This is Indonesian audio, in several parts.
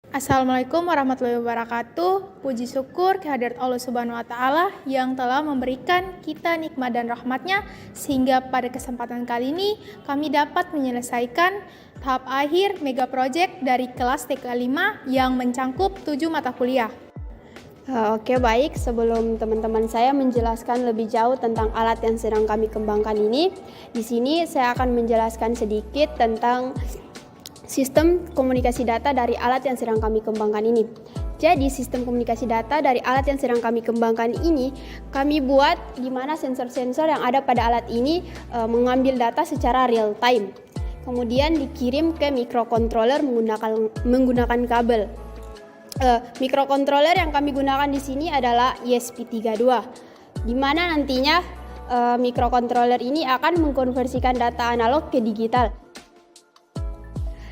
Assalamualaikum warahmatullahi wabarakatuh. Puji syukur kehadirat Allah Subhanahu wa Ta'ala yang telah memberikan kita nikmat dan rahmatnya, sehingga pada kesempatan kali ini kami dapat menyelesaikan tahap akhir mega project dari kelas TK 5 yang mencangkup 7 mata kuliah. Oke, baik. Sebelum teman-teman saya menjelaskan lebih jauh tentang alat yang sedang kami kembangkan ini, di sini saya akan menjelaskan sedikit tentang sistem komunikasi data dari alat yang sedang kami kembangkan ini. Jadi, sistem komunikasi data dari alat yang sedang kami kembangkan ini, kami buat di mana sensor-sensor yang ada pada alat ini mengambil data secara real time. Kemudian dikirim ke microcontroller menggunakan kabel. Microcontroller yang kami gunakan di sini adalah ESP32, di mana nantinya microcontroller ini akan mengkonversikan data analog ke digital,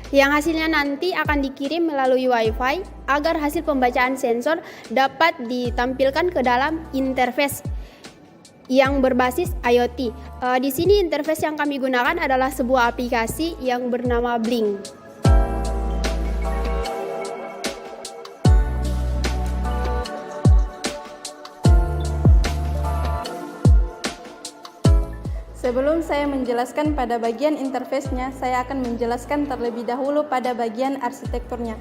yang hasilnya nanti akan dikirim melalui Wi-Fi agar hasil pembacaan sensor dapat ditampilkan ke dalam interface yang berbasis IoT. Di sini interface yang kami gunakan adalah sebuah aplikasi yang bernama Blink. Sebelum saya menjelaskan pada bagian interface-nya, saya akan menjelaskan terlebih dahulu pada bagian arsitekturnya.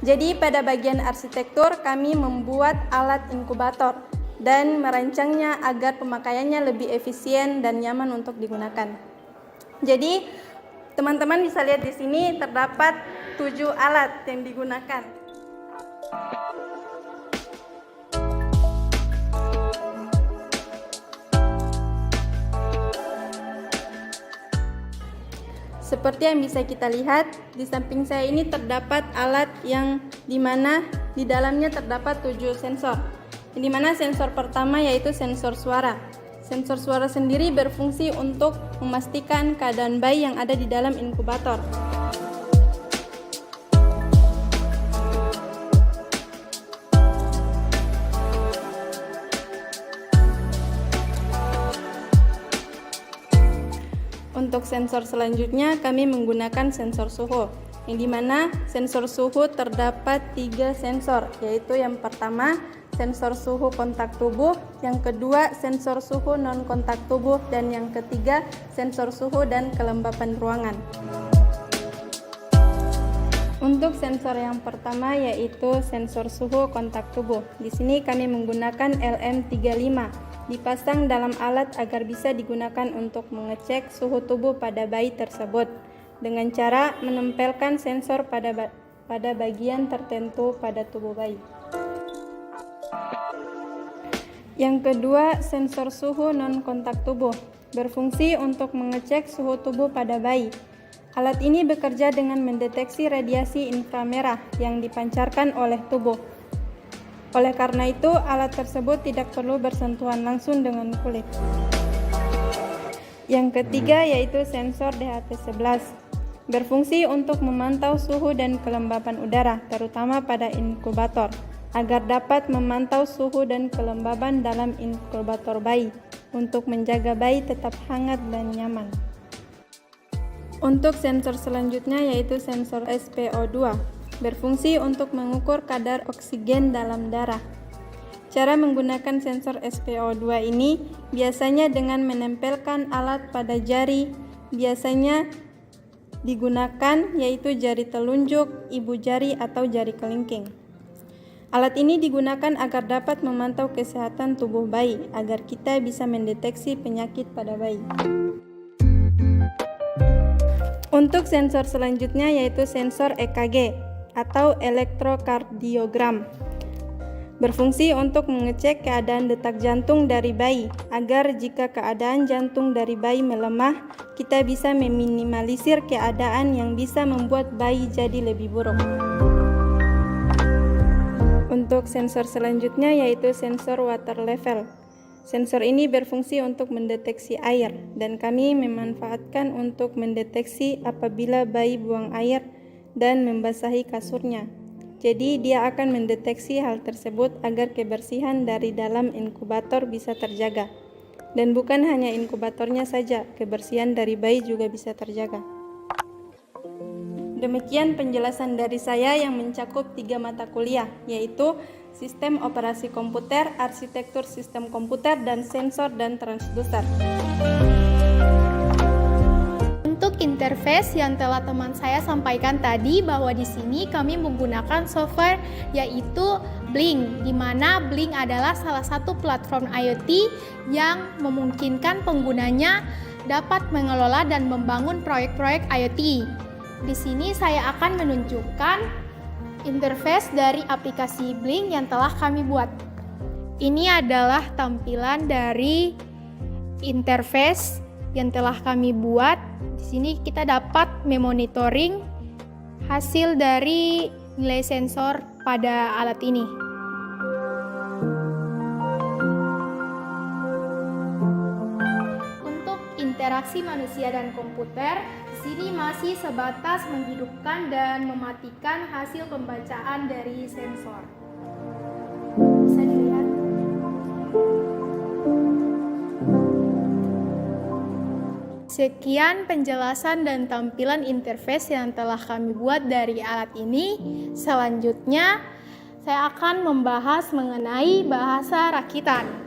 Jadi pada bagian arsitektur kami membuat alat inkubator dan merancangnya agar pemakaiannya lebih efisien dan nyaman untuk digunakan. Jadi teman-teman bisa lihat di sini terdapat 7 alat yang digunakan. Seperti yang bisa kita lihat, di samping saya ini terdapat alat yang dimana di dalamnya terdapat 7 sensor. Yang dimana sensor pertama yaitu sensor suara. Sensor suara sendiri berfungsi untuk memastikan keadaan bayi yang ada di dalam inkubator. Untuk sensor selanjutnya kami menggunakan sensor suhu, yang dimana sensor suhu terdapat 3 sensor, yaitu yang pertama sensor suhu kontak tubuh, yang kedua sensor suhu non kontak tubuh, dan yang ketiga sensor suhu dan kelembapan ruangan. Untuk sensor yang pertama yaitu sensor suhu kontak tubuh. Di sini kami menggunakan LM35. Dipasang dalam alat agar bisa digunakan untuk mengecek suhu tubuh pada bayi tersebut dengan cara menempelkan sensor pada bagian tertentu pada tubuh bayi. Yang kedua, sensor suhu non kontak tubuh berfungsi untuk mengecek suhu tubuh pada bayi. Alat ini bekerja dengan mendeteksi radiasi inframerah yang dipancarkan oleh tubuh. Oleh karena itu, alat tersebut tidak perlu bersentuhan langsung dengan kulit. Yang ketiga yaitu sensor DHT11. Berfungsi untuk memantau suhu dan kelembapan udara, terutama pada inkubator, agar dapat memantau suhu dan kelembaban dalam inkubator bayi, untuk menjaga bayi tetap hangat dan nyaman. Untuk sensor selanjutnya yaitu sensor SpO2. Berfungsi untuk mengukur kadar oksigen dalam darah. Cara menggunakan sensor SpO2 ini biasanya dengan menempelkan alat pada jari, biasanya digunakan yaitu jari telunjuk, ibu jari, atau jari kelingking. Alat ini digunakan agar dapat memantau kesehatan tubuh bayi, agar kita bisa mendeteksi penyakit pada bayi. Untuk sensor selanjutnya yaitu sensor EKG atau elektrokardiogram. Berfungsi untuk mengecek keadaan detak jantung dari bayi, agar jika keadaan jantung dari bayi melemah, kita bisa meminimalisir keadaan yang bisa membuat bayi jadi lebih buruk. Untuk sensor selanjutnya yaitu sensor water level. Sensor ini berfungsi untuk mendeteksi air, dan kami memanfaatkan untuk mendeteksi apabila bayi buang air dan membasahi kasurnya. Jadi dia akan mendeteksi hal tersebut agar kebersihan dari dalam inkubator bisa terjaga. Dan bukan hanya inkubatornya saja, kebersihan dari bayi juga bisa terjaga. Demikian penjelasan dari saya yang mencakup 3 mata kuliah, yaitu Sistem Operasi Komputer, Arsitektur Sistem Komputer, dan Sensor dan Transducer. Untuk interface yang telah teman saya sampaikan tadi, bahwa di sini kami menggunakan software yaitu Blink, di mana Blink adalah salah satu platform IoT yang memungkinkan penggunanya dapat mengelola dan membangun proyek-proyek IoT. Di sini saya akan menunjukkan interface dari aplikasi Blink yang telah kami buat. Ini adalah tampilan dari interface yang telah kami buat. Di sini kita dapat memonitoring hasil dari nilai sensor pada alat ini. Untuk interaksi manusia dan komputer, di sini masih sebatas menghidupkan dan mematikan hasil pembacaan dari sensor. Bisa dilihat. Sekian penjelasan dan tampilan interface yang telah kami buat dari alat ini. Selanjutnya, saya akan membahas mengenai bahasa rakitan.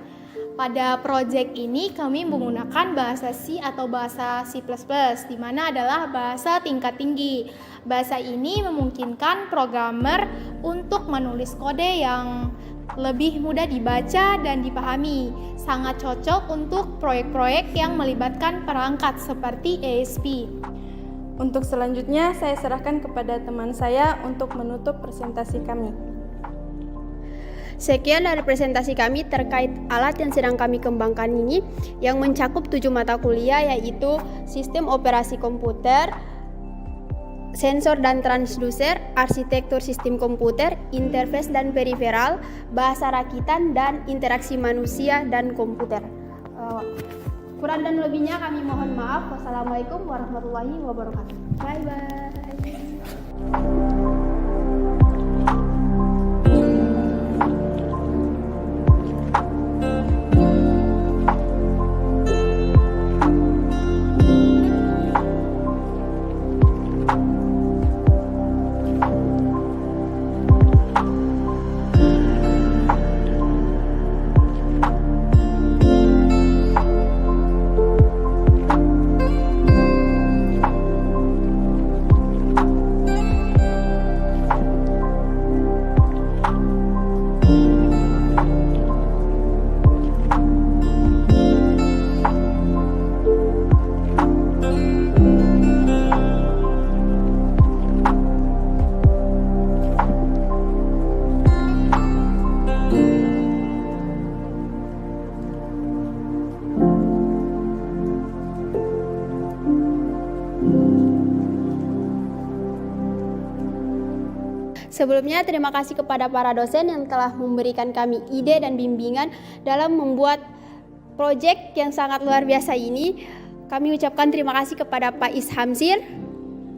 Pada proyek ini kami menggunakan bahasa C atau bahasa C++, di mana adalah bahasa tingkat tinggi. Bahasa ini memungkinkan programmer untuk menulis kode yang lebih mudah dibaca dan dipahami. Sangat cocok untuk proyek-proyek yang melibatkan perangkat seperti ASP. Untuk selanjutnya, saya serahkan kepada teman saya untuk menutup presentasi kami. Sekian dari presentasi kami terkait alat yang sedang kami kembangkan ini yang mencakup 7 mata kuliah, yaitu Sistem Operasi Komputer, Sensor dan Transducer, Arsitektur Sistem Komputer, Interface dan Periferal, Bahasa Rakitan, dan Interaksi Manusia dan Komputer. Kurang dan lebihnya kami mohon maaf. Wassalamualaikum warahmatullahi wabarakatuh. Bye-bye. Sebelumnya, terima kasih kepada para dosen yang telah memberikan kami ide dan bimbingan dalam membuat proyek yang sangat luar biasa ini. Kami ucapkan terima kasih kepada Pak Ishamsir.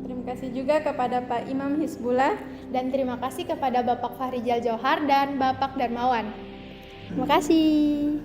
Terima kasih juga kepada Pak Imam Hizbullah. Dan terima kasih kepada Bapak Fahrijal Johar dan Bapak Darmawan. Terima kasih.